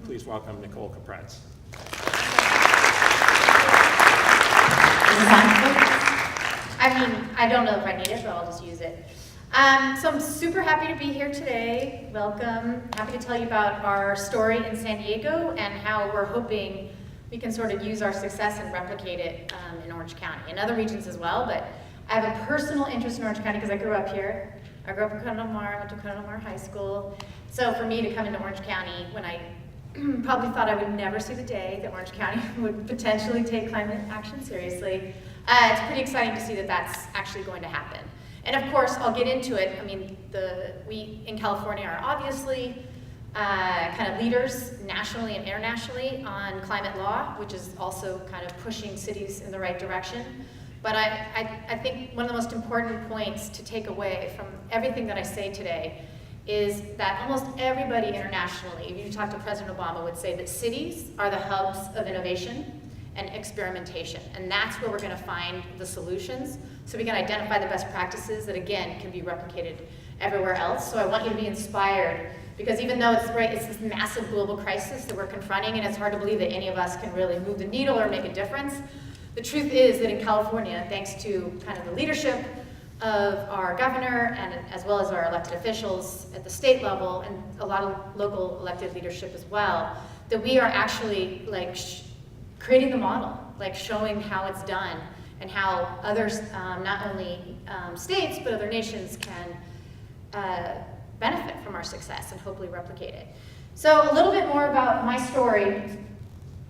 please welcome Nicole Capretz. I don't know if I need it, but I'll just use it. So I'm super happy to be here today. Welcome. Happy to tell you about our story in San Diego and how we're hoping we can sort of use our success and replicate it in Orange County and other regions as well. But I have a personal interest in Orange County because I grew up here. I grew up in Corona del Mar, went to Corona del Mar High School. So for me to come into Orange County when I probably thought I would never see the day that Orange County would potentially take climate action seriously, it's pretty exciting to see that that's actually going to happen. And of course, I'll get into it. I mean, we in California are obviously kind of leaders nationally and internationally on climate law, which is also kind of pushing cities in the right direction. But I think one of the most important points to take away from everything that I say today is that almost everybody internationally, if you talk to President Obama, would say that cities are the hubs of innovation and experimentation. And that's where we're gonna find the solutions so we can identify the best practices that, again, can be replicated everywhere else. So I want you to be inspired, because even though it's this massive global crisis that we're confronting, and it's hard to believe that any of us can really move the needle or make a difference, the truth is that in California, thanks to kind of the leadership of our governor and as well as our elected officials at the state level and a lot of local elected leadership as well, that we are actually like creating the model, like showing how it's done and how others, not only states, but other nations can benefit from our success and hopefully replicate it. So a little bit more about my story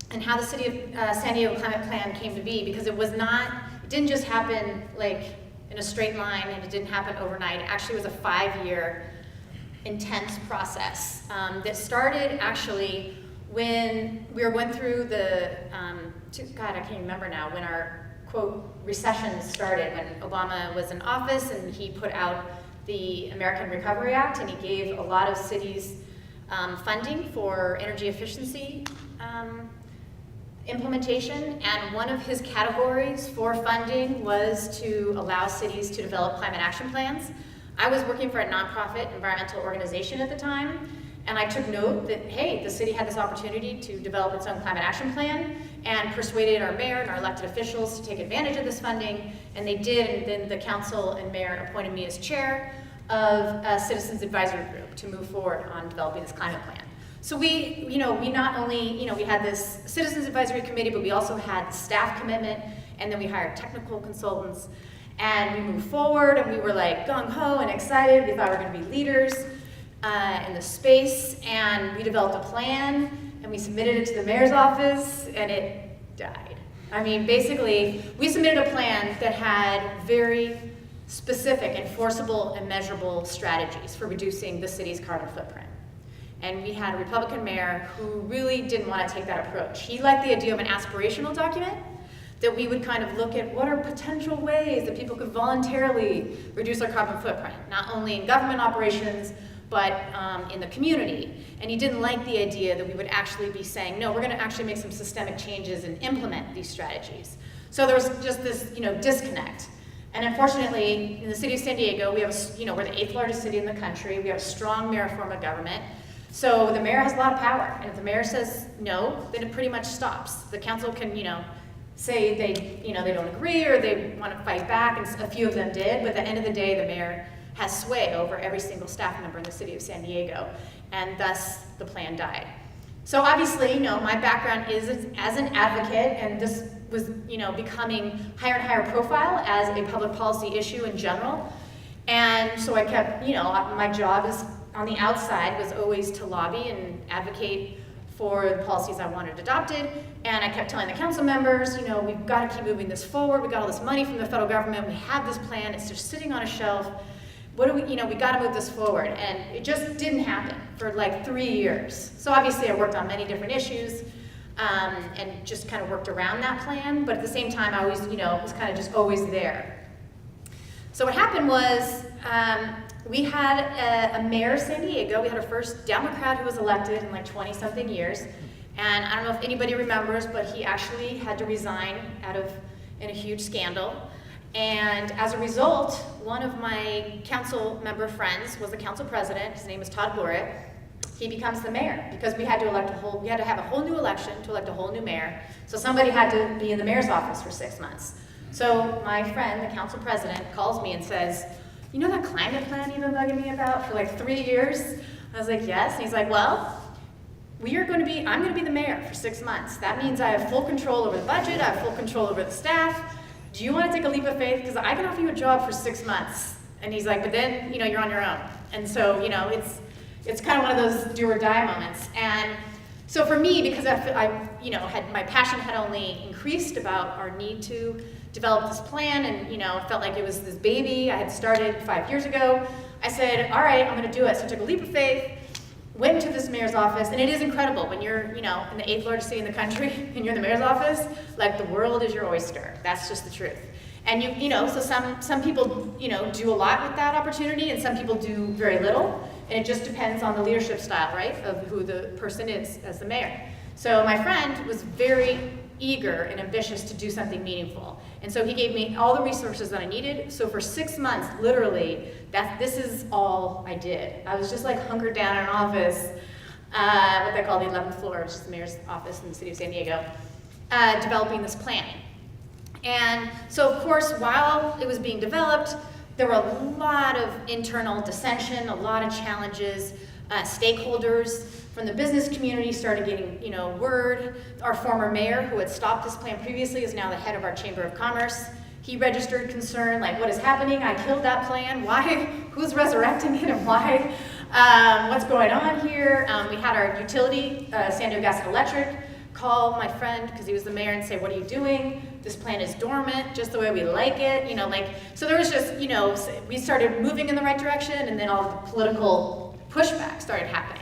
and how the City of San Diego Climate Plan came to be, because it didn't just happen like in a straight line and it didn't happen overnight. It actually was a 5-year intense process that started actually when we were going through the, God, I can't remember now, when our, quote, recession started, when Obama was in office and he put out the American Recovery Act and he gave a lot of cities funding for energy efficiency implementation, and one of his categories for funding was to allow cities to develop climate action plans. I was working for a nonprofit environmental organization at the time, and I took note that, hey, the city had this opportunity to develop its own climate action plan, and persuaded our mayor and our elected officials to take advantage of this funding, and they did, and then the council and mayor appointed me as chair of a citizens advisory group to move forward on developing this climate plan. So we not only, we had this citizens advisory committee, but we also had staff commitment, and then we hired technical consultants, and we moved forward, and we were like gung-ho and excited. We thought we were gonna be leaders in the space, and we developed a plan, and we submitted it to the mayor's office, and it died. I mean, basically, we submitted a plan that had very specific, enforceable, and measurable strategies for reducing the city's carbon footprint. And we had a Republican mayor who really didn't want to take that approach. He liked the idea of an aspirational document, that we would kind of look at what are potential ways that people could voluntarily reduce their carbon footprint, not only in government operations, but in the community. And he didn't like the idea that we would actually be saying, no, we're gonna actually make some systemic changes and implement these strategies. So there was just this disconnect. And unfortunately, in the city of San Diego, we have we're the 8th largest city in the country. We have a strong mayor form of government. So the mayor has a lot of power. And if the mayor says no, then it pretty much stops. The council can, say they don't agree or they want to fight back, and a few of them did. But at the end of the day, the mayor has sway over every single staff member in the city of San Diego. And thus, the plan died. So obviously, my background is as an advocate, and this was, becoming higher and higher profile as a public policy issue in general. And so I kept, my job is on the outside was always to lobby and advocate for the policies I wanted adopted. And I kept telling the council members, we've got to keep moving this forward. We got all this money from the federal government. We have this plan. It's just sitting on a shelf. What do we got to move this forward. And it just didn't happen for like 3 years. So obviously I worked on many different issues and just kind of worked around that plan. But at the same time, I always, was kind of just always there. So what happened was we had a mayor of San Diego. We had our first Democrat who was elected in like 20-something years. And I don't know if anybody remembers, but he actually had to resign in a huge scandal. And as a result, one of my council member friends was the council president. His name is Todd Gloria. he becomes the mayor, because we had to have a whole new election to elect a whole new mayor. So somebody had to be in the mayor's office for 6 months. So my friend, the council president, calls me and says, you know that climate plan you've been bugging me about for like 3 years? I was like, yes. And he's like, well, I'm going to be the mayor for 6 months. That means I have full control over the budget, I have full control over the staff. Do you want to take a leap of faith? Because I can offer you a job for 6 months. And he's like, but then, you're on your own. And so, it's kind of one of those do or die moments. And so for me, because my passion had only increased about our need to develop this plan, and it felt like it was this baby I had started 5 years ago, I said, all right, I'm going to do it. So I took a leap of faith, went into this mayor's office, and it is incredible when you're, in the 8th largest city in the country, and you're in the mayor's office, like the world is your oyster. That's just the truth. And so some people, do a lot with that opportunity, and some people do very little, and it just depends on the leadership style, right, of who the person is as the mayor. So my friend was very eager and ambitious to do something meaningful. And so he gave me all the resources that I needed. So for 6 months, literally, this is all I did. I was just like hunkered down in an office, what they call the 11th floor, which is the mayor's office in the city of San Diego, developing this plan. And so of course, while it was being developed, there were a lot of internal dissension, a lot of challenges. Stakeholders from the business community started getting, word. Our former mayor, who had stopped this plan previously, is now the head of our Chamber of Commerce. He registered concern, like, what is happening? I killed that plan. Why? Who's resurrecting it and why? What's going on here? We had our utility, San Diego Gas and Electric, call my friend, because he was the mayor, and say, what are you doing? This plan is dormant, just the way we like it. So there was just, we started moving in the right direction, and then all the political pushback started happening.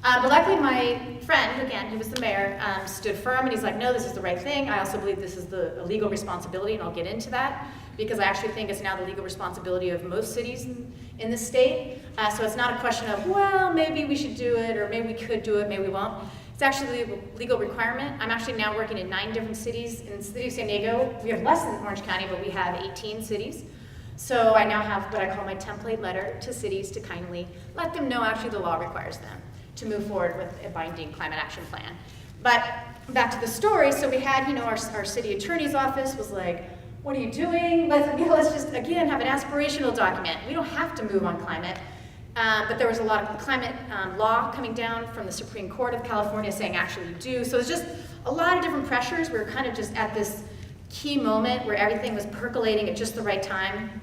But luckily my friend, again, he was the mayor, stood firm, and he's like, no, this is the right thing. I also believe this is the legal responsibility, and I'll get into that, because I actually think it's now the legal responsibility of most cities in the state. So it's not a question of, well, maybe we should do it, or maybe we could do it, maybe we won't. It's actually a legal requirement. I'm actually now working in 9 different cities. In the city of San Diego, we have less than Orange County, but we have 18 cities. So I now have what I call my template letter to cities to kindly let them know actually the law requires them to move forward with a binding climate action plan. But back to the story, so we had, our city attorney's office was like, what are you doing? Let's just, again, have an aspirational document. We don't have to move on climate. But there was a lot of climate law coming down from the Supreme Court of California saying actually you do. So it's just a lot of different pressures. We were kind of just at this key moment where everything was percolating at just the right time.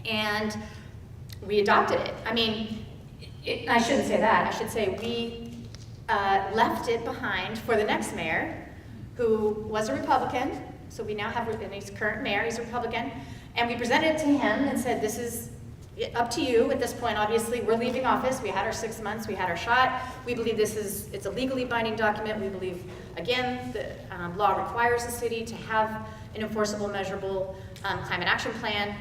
And we adopted it. I mean, I shouldn't say that. I should say we left it behind for the next mayor, who was a Republican. So we now have, and he's current mayor, he's a Republican. And we presented it to him and said, this is up to you at this point. Obviously, we're leaving office. We had our 6 months. We had our shot. We believe it's a legally binding document. We believe, again, the law requires the city to have an enforceable, measurable climate action plan.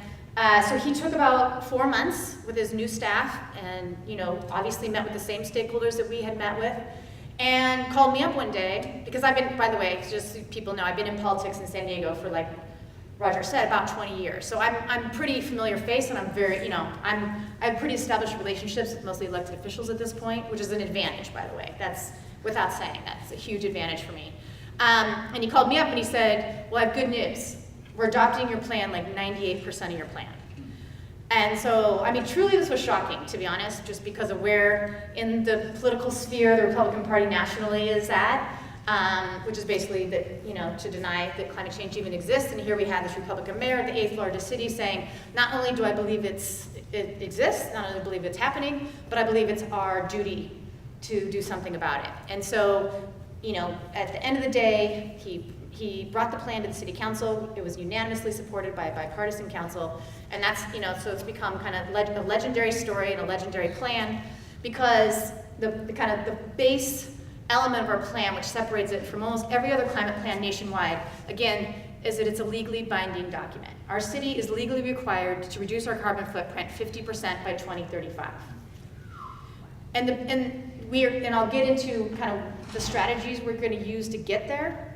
So he took about 4 months with his new staff and, obviously met with the same stakeholders that we had met with, and called me up one day, because I've been, by the way, just so people know, I've been in politics in San Diego for, like Roger said, about 20 years. So I'm pretty familiar face, and I'm very, I have pretty established relationships with mostly elected officials at this point, which is an advantage, by the way. That's, without saying, that's a huge advantage for me. And he called me up and he said, well, I have good news. We're adopting your plan, like 98% of your plan. And so, I mean, truly this was shocking, to be honest, just because of where in the political sphere the Republican Party nationally is at, which is basically that, to deny that climate change even exists. And here we have this Republican mayor at the 8th largest city saying, not only do I believe it exists, not only do I believe it's happening, but I believe it's our duty to do something about it. And so, at the end of the day, he brought the plan to the city council. It was unanimously supported by a bipartisan council. And that's, so it's become kind of a legendary story and a legendary plan, because the kind of the base element of our plan, which separates it from almost every other climate plan nationwide, again, is that it's a legally binding document. Our city is legally required to reduce our carbon footprint 50% by 2035. And I'll get into kind of the strategies we're going to use to get there.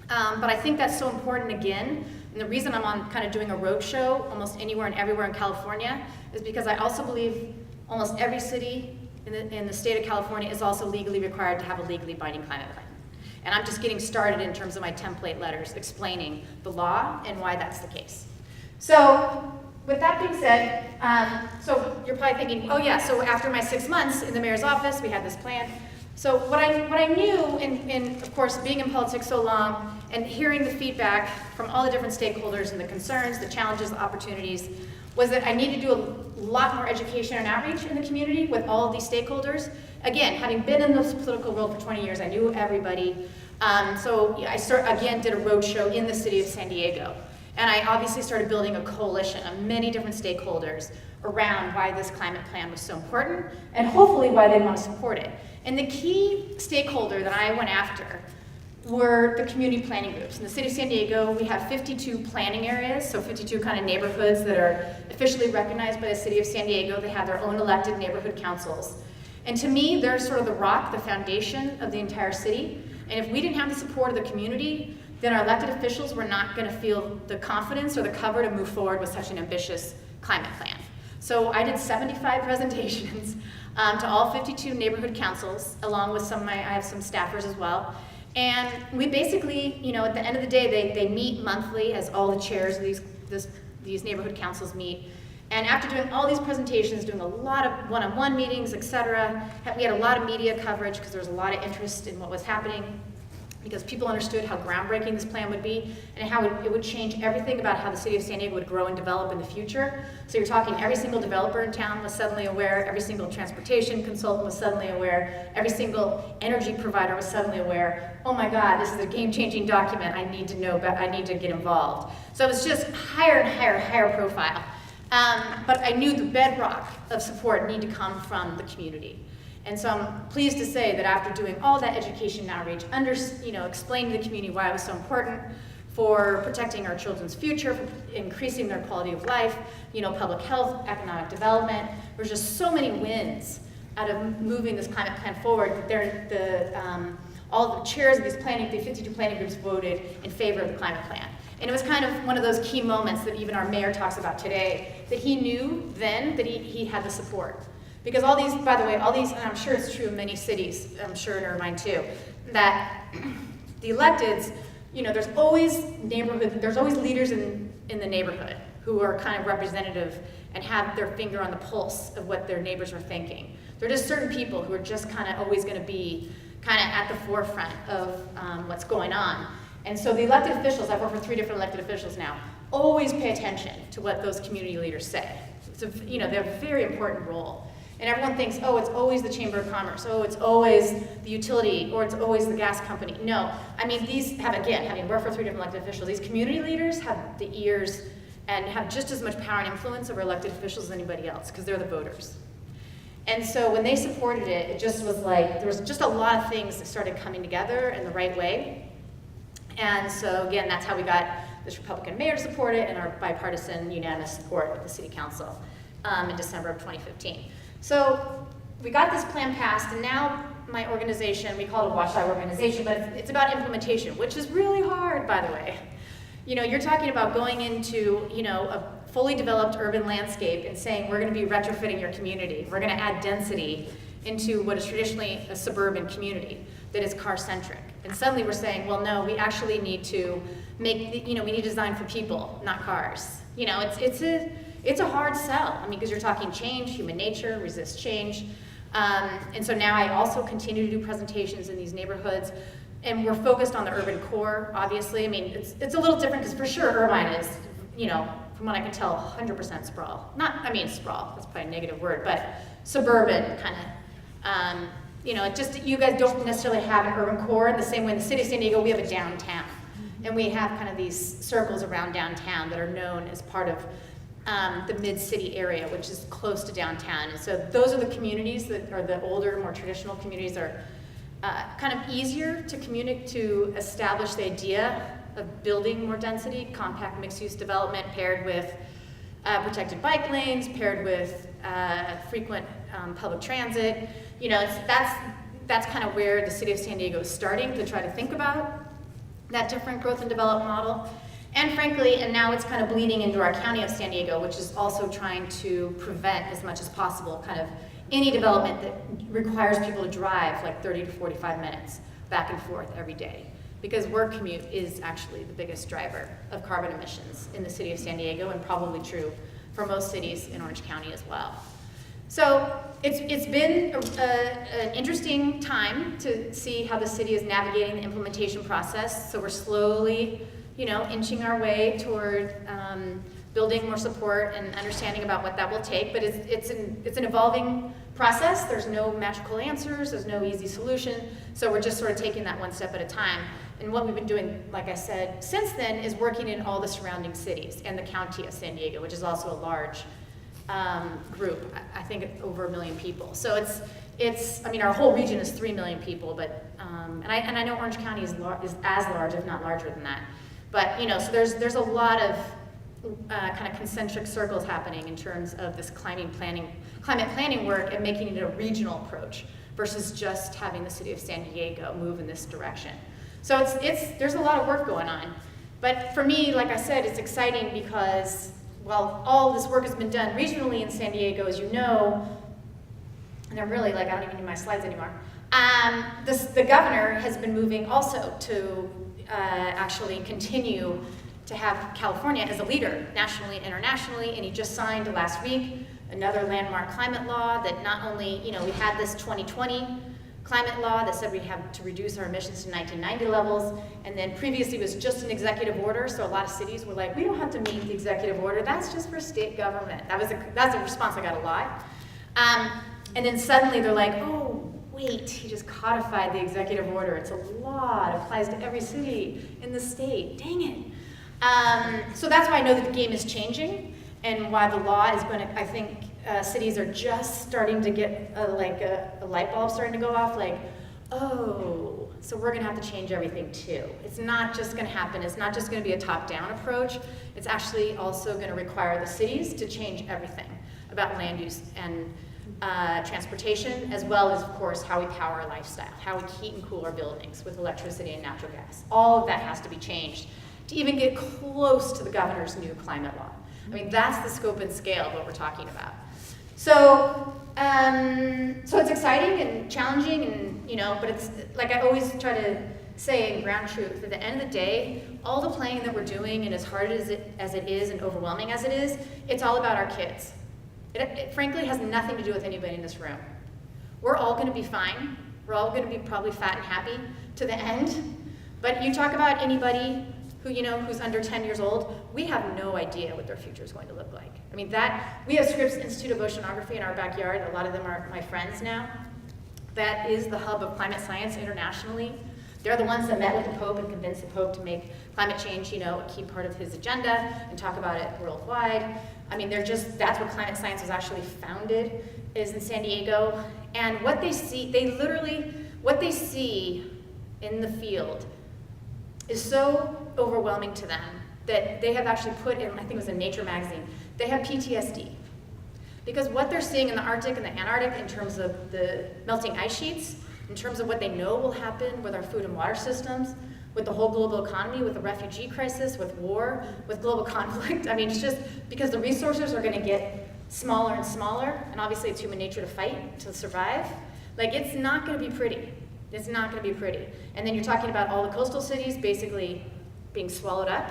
But I think that's so important again, and the reason I'm on kind of doing a road show almost anywhere and everywhere in California is because I also believe almost every city in the state of California is also legally required to have a legally binding climate plan. And I'm just getting started in terms of my template letters explaining the law and why that's the case. So with that being said, so you're probably thinking, oh yeah, so after my 6 months in the mayor's office, we had this plan. So what I knew, in of course, being in politics so long and hearing the feedback from all the different stakeholders and the concerns, the challenges, the opportunities, was that I needed to do a lot more education and outreach in the community with all of these stakeholders. Again, having been in the political world for 20 years, I knew everybody. So I did a roadshow in the city of San Diego. And I obviously started building a coalition of many different stakeholders around why this climate plan was so important and hopefully why they want to support it. And the key stakeholder that I went after were the community planning groups. In the city of San Diego, we have 52 planning areas, so 52 kind of neighborhoods that are officially recognized by the city of San Diego. They have their own elected neighborhood councils. And to me, they're sort of the rock, the foundation of the entire city. And if we didn't have the support of the community, then our elected officials were not going to feel the confidence or the cover to move forward with such an ambitious climate plan. So I did 75 presentations to all 52 neighborhood councils, along with I have some staffers as well. And we basically, at the end of the day, they meet monthly as all the chairs of these neighborhood councils meet. And after doing all these presentations, doing a lot of one-on-one meetings, et cetera, we had a lot of media coverage because there was a lot of interest in what was happening, because people understood how groundbreaking this plan would be and how it would change everything about how the city of San Diego would grow and develop in the future. So you're talking every single developer in town was suddenly aware, every single transportation consultant was suddenly aware, every single energy provider was suddenly aware, oh my God, this is a game-changing document, I need to know about, I need to get involved. So it was just higher and higher profile. But I knew the bedrock of support needed to come from the community. And so I'm pleased to say that after doing all that education and outreach, explaining to the community why it was so important for protecting our children's future, for increasing their quality of life, public health, economic development, there's just so many wins out of moving this climate plan forward that all the chairs of the 52 planning groups voted in favor of the climate plan. And it was kind of one of those key moments that even our mayor talks about today, that he knew then that he had the support. Because all these, by the way, and I'm sure it's true in many cities, I'm sure in Irvine too, that the electeds, there's always leaders in the neighborhood who are kind of representative and have their finger on the pulse of what their neighbors are thinking. There are just certain people who are just kind of always going to be kind of at the forefront of what's going on. And so the elected officials, I've worked for 3 different elected officials now, always pay attention to what those community leaders say. They have a very important role. And everyone thinks, oh, it's always the Chamber of Commerce, oh, it's always the utility, or it's always the gas company. No, I mean, these have, again, having worked for 3 different elected officials, these community leaders have the ears and have just as much power and influence over elected officials as anybody else, because they're the voters. And so when they supported it, it just was like, there was just a lot of things that started coming together in the right way. And so again, that's how we got this Republican mayor to support it and our bipartisan unanimous support with the city council in December of 2015. So we got this plan passed, and now my organization, we call it a watchdog organization, but it's about implementation, which is really hard, by the way. You're talking about going into, a fully developed urban landscape and saying, we're going to be retrofitting your community. We're going to add density into what is traditionally a suburban community that is car-centric. And suddenly we're saying, well, no, we actually need to make, we need to design for people, not cars. It's a hard sell, because you're talking change, human nature, resist change. And so now I also continue to do presentations in these neighborhoods, and we're focused on the urban core, obviously. It's a little different because for sure Irvine is, from what I can tell, 100% sprawl. Sprawl, that's probably a negative word, but suburban kind of, you guys don't necessarily have an urban core in the same way in the city of San Diego, we have a downtown. And we have kind of these circles around downtown that are known as part of the mid-city area, which is close to downtown. And so those are the communities that are the older, more traditional communities that are kind of easier to establish the idea of building more density, compact mixed-use development paired with protected bike lanes, paired with frequent public transit. That's kind of where the city of San Diego is starting to try to think about that different growth and development model. And frankly, and now it's kind of bleeding into our county of San Diego, which is also trying to prevent as much as possible kind of any development that requires people to drive like 30 to 45 minutes back and forth every day. Because work commute is actually the biggest driver of carbon emissions in the city of San Diego, and probably true for most cities in Orange County as well. So it's been an interesting time to see how the city is navigating the implementation process. So we're slowly, inching our way toward building more support and understanding about what that will take. But it's an evolving process. There's no magical answers. There's no easy solution. So we're just sort of taking that one step at a time. And what we've been doing, like I said, since then is working in all the surrounding cities and the county of San Diego, which is also a large group. I think over 1 million people. So our whole region is 3 million people, but and I know Orange County is as large, if not larger than that. But so there's a lot of kind of concentric circles happening in terms of this climate planning work and making it a regional approach versus just having the city of San Diego move in this direction. So there's a lot of work going on. But for me, like I said, it's exciting because while all this work has been done regionally in San Diego, as you know, and I'm really I don't even need my slides anymore, the governor has been moving also to actually continue to have California as a leader nationally and internationally, and he just signed last week another landmark climate law that not only, we had this 2020 climate law that said we have to reduce our emissions to 1990 levels, and then previously it was just an executive order, so a lot of cities were like, we don't have to meet the executive order, that's just for state government. That's a response I got a lot. And then suddenly they're like, oh, wait, he just codified the executive order, it's a law, it applies to every city in the state, dang it. So that's why I know that the game is changing, and why the law is going to, I think, cities are just starting to get a light bulb starting to go off, oh, so we're going to have to change everything too. It's not just going to happen. It's not just going to be a top-down approach. It's actually also going to require the cities to change everything about land use and transportation, as well as, of course, how we power our lifestyle, how we heat and cool our buildings with electricity and natural gas. All of that has to be changed to even get close to the governor's new climate law. I mean, that's the scope and scale of what we're talking about. So, so it's exciting and challenging, and but it's like I always try to say in ground truth. At the end of the day, all the planning that we're doing, and as hard as it is, and overwhelming as it is, it's all about our kids. It frankly has nothing to do with anybody in this room. We're all going to be fine. We're all going to be probably fat and happy to the end. But you talk about anybody who who's under 10 years old, we have no idea what their future is going to look like. I mean, we have Scripps Institute of Oceanography in our backyard. A lot of them are my friends now. That is the hub of climate science internationally. They're the ones that met with the Pope and convinced the Pope to make climate change, a key part of his agenda and talk about it worldwide. I mean, that's where climate science was actually founded, is in San Diego. And what they see, what they see in the field is so overwhelming to them that they have actually put in, I think it was in Nature magazine, they have PTSD. Because what they're seeing in the Arctic and the Antarctic in terms of the melting ice sheets, in terms of what they know will happen with our food and water systems, with the whole global economy, with the refugee crisis, with war, with global conflict. I mean, it's just because the resources are going to get smaller and smaller, and obviously it's human nature to fight, to survive. It's not going to be pretty. It's not going to be pretty. And then you're talking about all the coastal cities basically being swallowed up.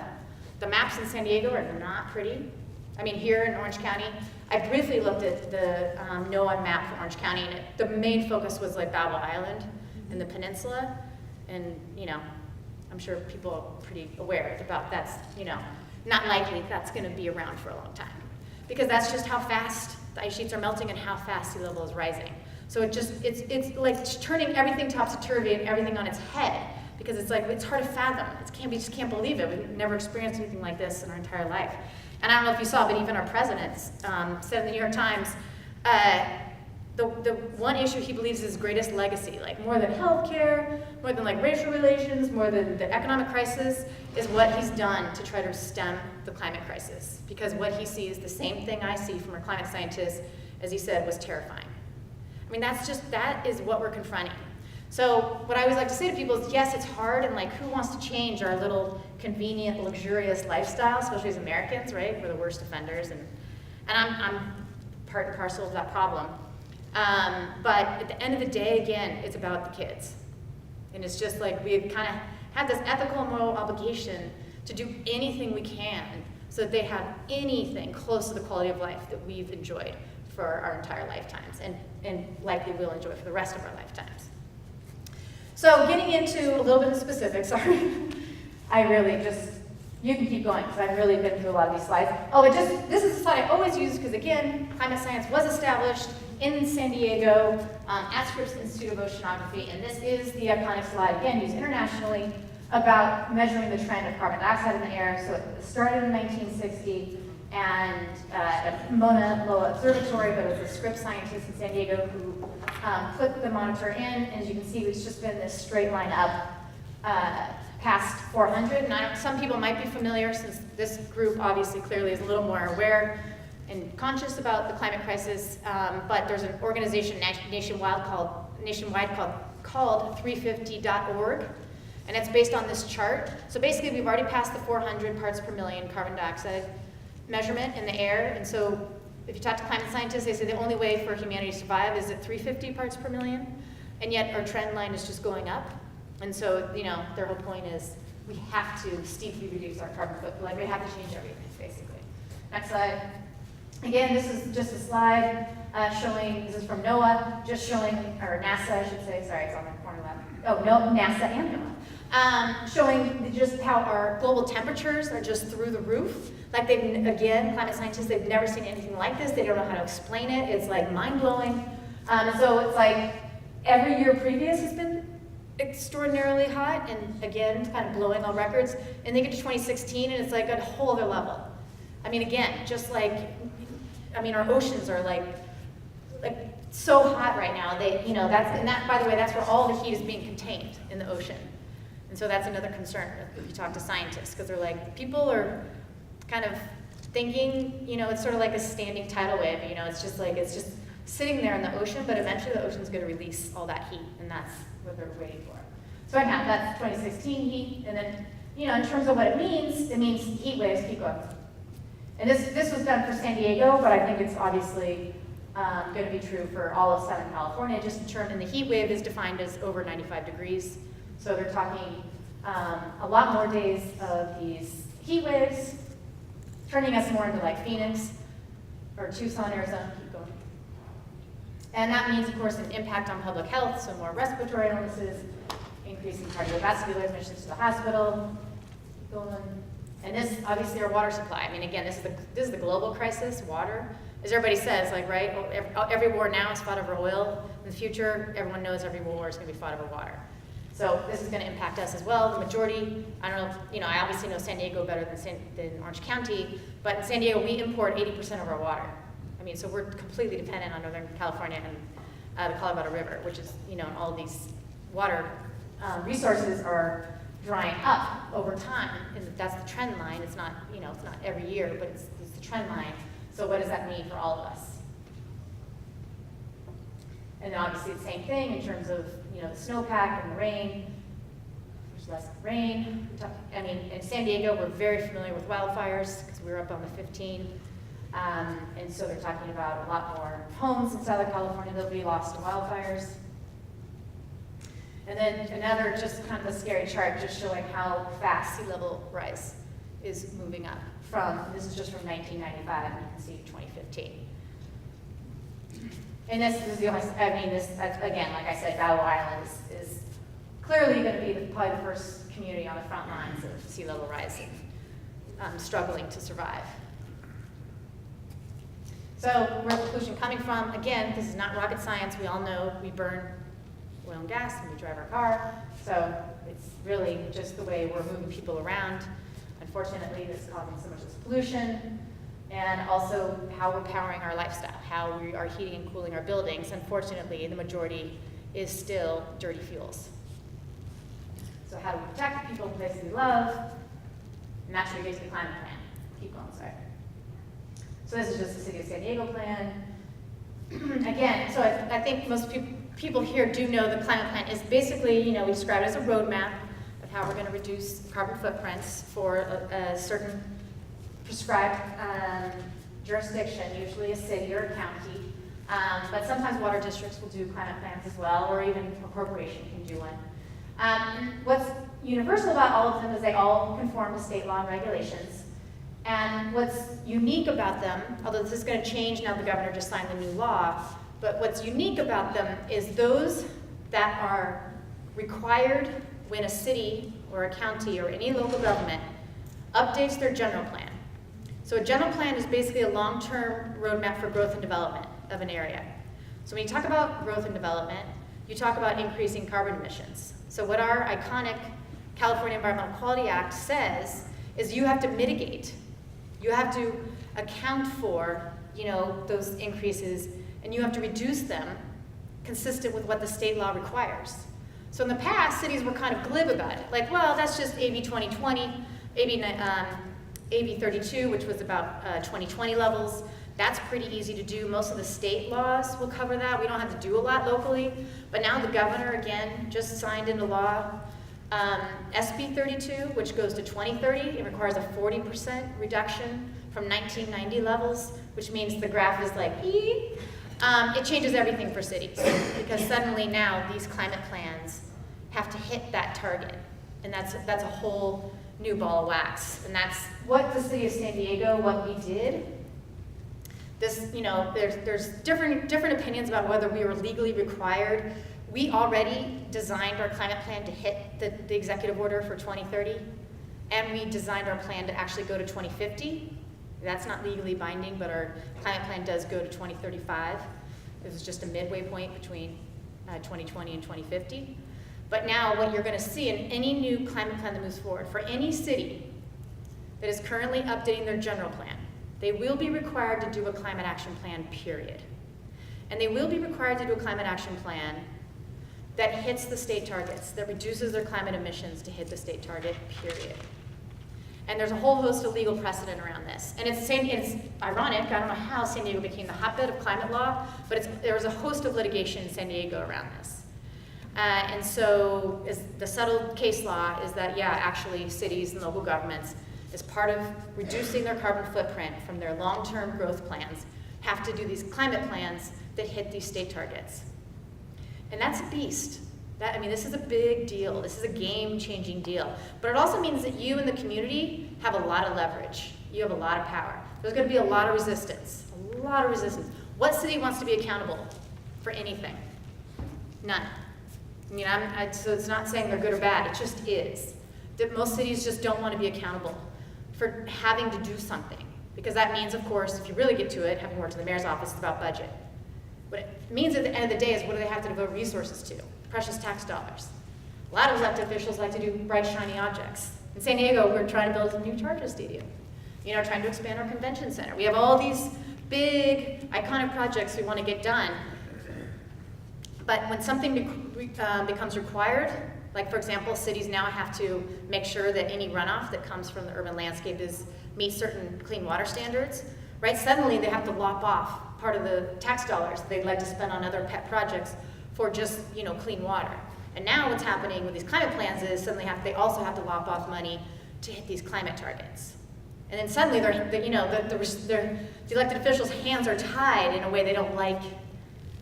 The maps in San Diego are not pretty. I mean, here in Orange County, I briefly looked at the NOAA map for Orange County, and the main focus was Babel Island and the peninsula. And, I'm sure people are pretty aware about that's, not likely that's going to be around for a long time. Because that's just how fast the ice sheets are melting and how fast sea level is rising. So it's like turning everything topsy-turvy and everything on its head, because it's hard to fathom. We just can't believe it. We've never experienced anything like this in our entire life. And I don't know if you saw, but even our president said in the New York Times, the one issue he believes is his greatest legacy, more than healthcare, more than racial relations, more than the economic crisis, is what he's done to try to stem the climate crisis. Because what he sees, the same thing I see from our climate scientists, as he said, was terrifying. I mean, that is what we're confronting. So what I always like to say to people is, yes, it's hard, and who wants to change our little convenient, luxurious lifestyle, especially as Americans, right? We're the worst offenders, and I'm part and parcel of that problem. But at the end of the day, again, it's about the kids. And it's just like we kind of have this ethical and moral obligation to do anything we can so that they have anything close to the quality of life that we've enjoyed for our entire lifetimes and likely will enjoy for the rest of our lifetimes. So getting into a little bit of specifics, sorry. I really just, you can keep going because I've really been through a lot of these slides. Oh, this is a slide I always use because again, climate science was established in San Diego at Scripps Institute of Oceanography, and this is the iconic slide, again, used internationally, about measuring the trend of carbon dioxide in the air. So it started in 1960 and at Mauna Loa Observatory, but it was the Scripps scientists in San Diego who put the monitor in, and as you can see, it's just been this straight line up past 400. And some people might be familiar, since this group obviously clearly is a little more aware and conscious about the climate crisis, but there's an organization nationwide called 350.org, and it's based on this chart. So basically, we've already passed the 400 parts per million carbon dioxide measurement in the air, and so if you talk to climate scientists, they say the only way for humanity to survive is at 350 parts per million, and yet our trend line is just going up. And so, their whole point is we have to steeply reduce our carbon footprint. Like, we have to change everything, basically. Next slide. Again, this is just a slide showing, this is from NOAA, just showing, or NASA, I should say, sorry, it's on the corner left. Oh, no, NASA and NOAA. Showing just how our global temperatures are just through the roof. Like again, climate scientists, they've never seen anything like this. They don't know how to explain it. It's like mind-blowing. So it's like every year previous has been extraordinarily hot, and again, kind of blowing all records. And they get to 2016, and it's like a whole other level. I mean, again, just like, our oceans are like so hot right now. By the way, that's where all the heat is being contained, in the ocean. And so that's another concern if you talk to scientists, because they're like, people are kind of thinking, it's sort of like a standing tidal wave. It's just sitting there in the ocean, but eventually the ocean's going to release all that heat, and that's what they're waiting for. So anyhow, that's 2016 heat, and then, in terms of what it means heat waves keep going. And this was done for San Diego, but I think it's obviously going to be true for all of Southern California, just in terms, and the heat wave is defined as over 95 degrees. So they're talking a lot more days of these heat waves, turning us more into like Phoenix or Tucson, Arizona, keep going. And that means, of course, an impact on public health, so more respiratory illnesses, increasing cardiovascular admissions to the hospital, keep going. And this, obviously, our water supply. Again, this is the global crisis, water. As everybody says, right, every war now is fought over oil. In the future, everyone knows every war is going to be fought over water. So this is going to impact us as well. The majority, I don't know, I obviously know San Diego better than Orange County, but in San Diego, we import 80% of our water. So we're completely dependent on Northern California and the Colorado River, which is, all of these water resources are drying up over time, and that's the trend line. It's not, it's not every year, but it's the trend line. So what does that mean for all of us? And then obviously the same thing in terms of, the snowpack and the rain. There's less rain. In San Diego, we're very familiar with wildfires because we were up on the 15. And so they're talking about a lot more homes in Southern California that will be lost to wildfires. And then another just kind of a scary chart just showing how fast sea level rise is moving up this is just from 1995, and you can see 2015. And this is the only, again, like I said, Battle Island is clearly going to be probably the first community on the front lines of sea level rise and struggling to survive. So where's the pollution coming from? Again, this is not rocket science. We all know we burn oil and gas when we drive our car. So it's really just the way we're moving people around. Unfortunately, that's causing so much of this pollution. And also how we're powering our lifestyle, how we are heating and cooling our buildings. Unfortunately, the majority is still dirty fuels. So how do we protect the people and places we love? And that's where you get to the climate plan. Keep going, sorry. So this is just the City of San Diego plan. Again, so I think most people here do know the climate plan is basically, we describe it as a roadmap of how we're going to reduce carbon footprints for a certain prescribed jurisdiction, usually a city or a county. But sometimes water districts will do climate plans as well, or even a corporation can do one. What's universal about all of them is they all conform to state law and regulations. And what's unique about them, although this is going to change now the governor just signed the new law, but what's unique about them is those that are required when a city or a county or any local government updates their general plan. So a general plan is basically a long-term roadmap for growth and development of an area. So when you talk about growth and development, you talk about increasing carbon emissions. So what our iconic California Environmental Quality Act says is you have to mitigate. You have to account for, those increases, and you have to reduce them consistent with what the state law requires. So in the past, cities were kind of glib about it. Like, well, that's just AB 2020, AB 32, which was about 2020 levels. That's pretty easy to do. Most of the state laws will cover that. We don't have to do a lot locally. But now the governor, again, just signed into law SB 32, which goes to 2030. It requires a 40% reduction from 1990 levels, which means the graph is like, ee. It changes everything for cities, because suddenly now these climate plans have to hit that target. And that's a whole new ball of wax. And that's what the city of San Diego, what we did. This, there's different opinions about whether we were legally required. We already designed our climate plan to hit the executive order for 2030, and we designed our plan to actually go to 2050. That's not legally binding, but our climate plan does go to 2035. It was just a midway point between 2020 and 2050. But now what you're going to see in any new climate plan that moves forward, for any city that is currently updating their general plan, they will be required to do a climate action plan, period. And they will be required to do a climate action plan that hits the state targets, that reduces their climate emissions to hit the state target, period. And there's a whole host of legal precedent around this. And it's ironic, I don't know how San Diego became the hotbed of climate law, but there was a host of litigation in San Diego around this. And so the settled case law is that, actually cities and local governments, as part of reducing their carbon footprint from their long-term growth plans, have to do these climate plans that hit these state targets. And that's a beast. This is a big deal. This is a game-changing deal. But it also means that you and the community have a lot of leverage. You have a lot of power. There's going to be a lot of resistance. A lot of resistance. What city wants to be accountable for anything? None. So it's not saying they're good or bad. It just is. That most cities just don't want to be accountable for having to do something. Because that means, of course, if you really get to it, having worked in the mayor's office, it's about budget. What it means at the end of the day is, what do they have to devote resources to? Precious tax dollars. A lot of elected officials like to do bright, shiny objects. In San Diego, we're trying to build a new Charger Stadium. Trying to expand our convention center. We have all these big, iconic projects we want to get done. But when something becomes required, like for example, cities now have to make sure that any runoff that comes from the urban landscape meets certain clean water standards, right? Suddenly they have to lop off part of the tax dollars they'd like to spend on other pet projects for just, clean water. And now what's happening with these climate plans is suddenly they also have to lop off money to hit these climate targets. And then suddenly the elected officials' hands are tied in a way they don't like,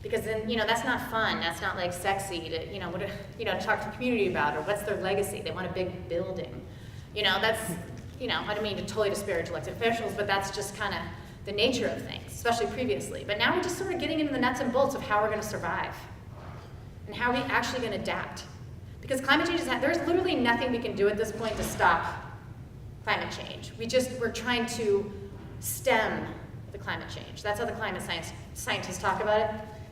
because then, that's not fun. That's not like sexy to talk to the community about, or what's their legacy. They want a big building. That's, I don't mean to totally disparage elected officials, but that's just kind of the nature of things, especially previously. But now we're just sort of getting into the nuts and bolts of how we're going to survive and how we're actually going to adapt. Because climate change there's literally nothing we can do at this point to stop climate change. We're trying to stem the climate change. That's how the climate scientists talk about it.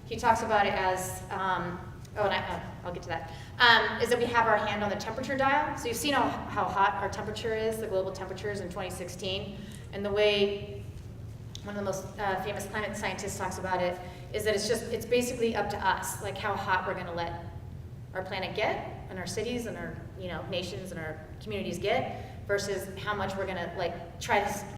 He talks about it as, I'll get to that, is that we have our hand on the temperature dial. So you've seen how hot our temperature is, the global temperatures in 2016, and the way one of the most famous climate scientists talks about it is that it's basically up to us, like how hot we're going to let our planet get, and our cities and our nations and our communities get, versus how much we're going to try to